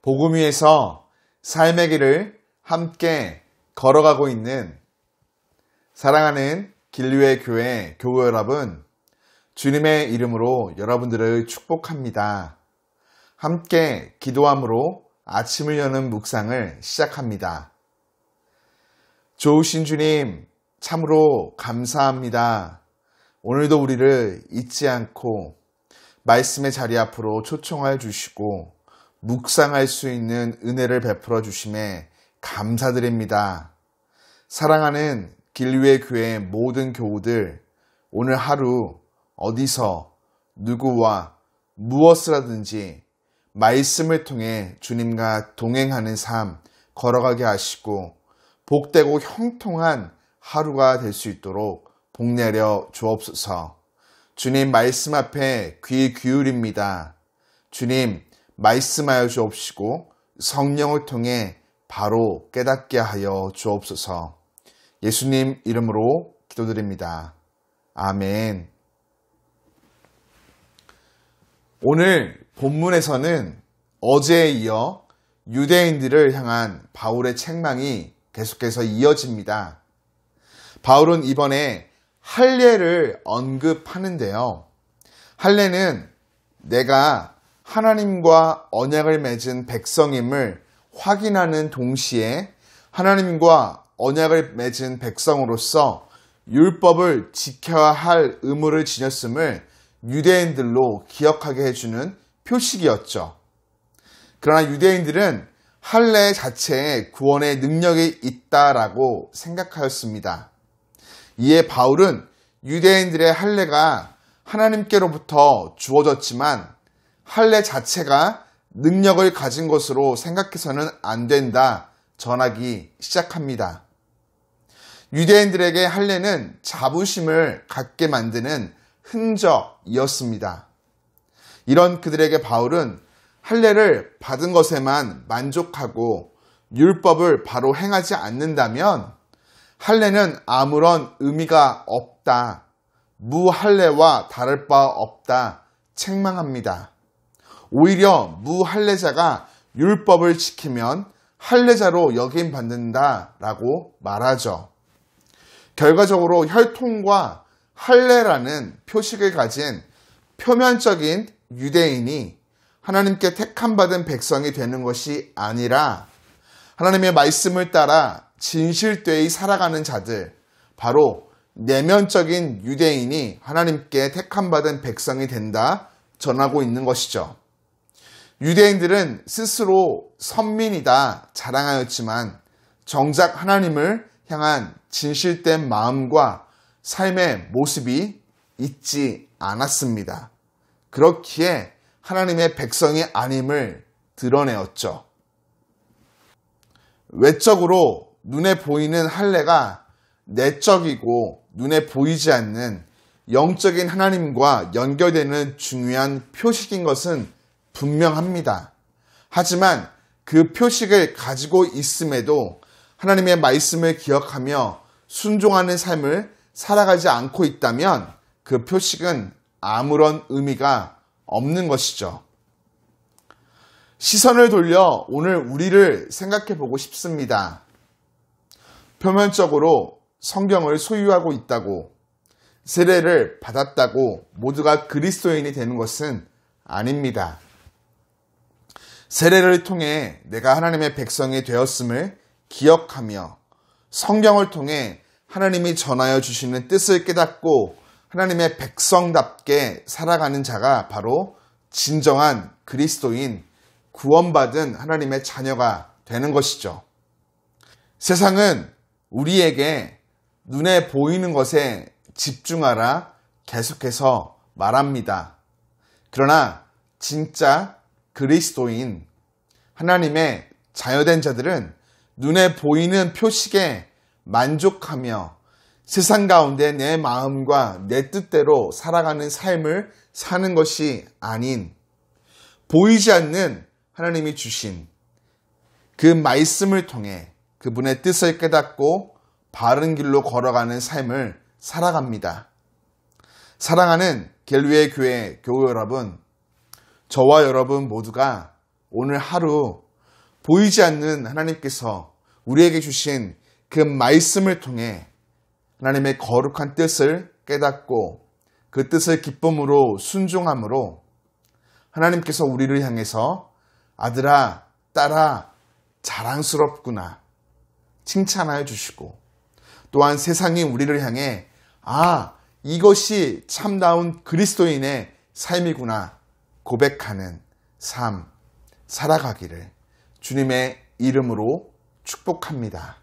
복음 위에서 삶의 길을 함께 걸어가고 있는 사랑하는 길류의 교회 교우 여러분, 주님의 이름으로 여러분들을 축복합니다. 함께 기도함으로 아침을 여는 묵상을 시작합니다. 좋으신 주님, 참으로 감사합니다. 오늘도 우리를 잊지 않고 말씀의 자리 앞으로 초청하여 주시고 묵상할 수 있는 은혜를 베풀어 주심에 감사드립니다. 사랑하는 길류의 교회 모든 교우들, 오늘 하루 어디서 누구와 무엇을 하든지 말씀을 통해 주님과 동행하는 삶 걸어가게 하시고 복되고 형통한 하루가 될 수 있도록 복내려 주옵소서. 주님 말씀 앞에 귀 기울입니다. 주님 말씀하여 주옵시고 성령을 통해 바로 깨닫게 하여 주옵소서. 예수님 이름으로 기도드립니다. 아멘. 오늘 본문에서는 어제에 이어 유대인들을 향한 바울의 책망이 계속해서 이어집니다. 바울은 이번에 할례를 언급하는데요. 할례는 내가 하나님과 언약을 맺은 백성임을 확인하는 동시에 하나님과 언약을 맺은 백성으로서 율법을 지켜야 할 의무를 지녔음을 유대인들로 기억하게 해주는 표식이었죠. 그러나 유대인들은 할례 자체에 구원의 능력이 있다라고 생각하였습니다. 이에 바울은 유대인들의 할례가 하나님께로부터 주어졌지만 할례 자체가 능력을 가진 것으로 생각해서는 안 된다 전하기 시작합니다. 유대인들에게 할례는 자부심을 갖게 만드는 흔적이었습니다. 이런 그들에게 바울은 할례를 받은 것에만 만족하고 율법을 바로 행하지 않는다면 할례는 아무런 의미가 없다, 무할례와 다를 바 없다 책망합니다. 오히려 무할례자가 율법을 지키면 할례자로 여김받는다라고 말하죠. 결과적으로 혈통과 할례라는 표식을 가진 표면적인 유대인이 하나님께 택함받은 백성이 되는 것이 아니라 하나님의 말씀을 따라 진실되이 살아가는 자들, 바로 내면적인 유대인이 하나님께 택함받은 백성이 된다 전하고 있는 것이죠. 유대인들은 스스로 선민이다 자랑하였지만 정작 하나님을 향한 진실된 마음과 삶의 모습이 있지 않았습니다. 그렇기에 하나님의 백성이 아님을 드러내었죠. 외적으로 눈에 보이는 할례가 내적이고 눈에 보이지 않는 영적인 하나님과 연결되는 중요한 표식인 것은 분명합니다. 하지만 그 표식을 가지고 있음에도 하나님의 말씀을 기억하며 순종하는 삶을 살아가지 않고 있다면 그 표식은 아무런 의미가 없는 것이죠. 시선을 돌려 오늘 우리를 생각해 보고 싶습니다. 표면적으로 성경을 소유하고 있다고, 세례를 받았다고 모두가 그리스도인이 되는 것은 아닙니다. 세례를 통해 내가 하나님의 백성이 되었음을 기억하며 성경을 통해 하나님이 전하여 주시는 뜻을 깨닫고 하나님의 백성답게 살아가는 자가 바로 진정한 그리스도인, 구원받은 하나님의 자녀가 되는 것이죠. 세상은 우리에게 눈에 보이는 것에 집중하라 계속해서 말합니다. 그러나 진짜 그리스도인, 하나님의 자녀된 자들은 눈에 보이는 표식에 만족하며 세상 가운데 내 마음과 내 뜻대로 살아가는 삶을 사는 것이 아닌 보이지 않는 하나님이 주신 그 말씀을 통해 그분의 뜻을 깨닫고 바른 길로 걸어가는 삶을 살아갑니다. 사랑하는 길류의 교회 교우 여러분, 저와 여러분 모두가 오늘 하루 보이지 않는 하나님께서 우리에게 주신 그 말씀을 통해 하나님의 거룩한 뜻을 깨닫고 그 뜻을 기쁨으로 순종함으로 하나님께서 우리를 향해서 아들아, 딸아, 자랑스럽구나 칭찬하여 주시고 또한 세상이 우리를 향해 이것이 참다운 그리스도인의 삶이구나 고백하는 삶 살아가기를 주님의 이름으로 축복합니다.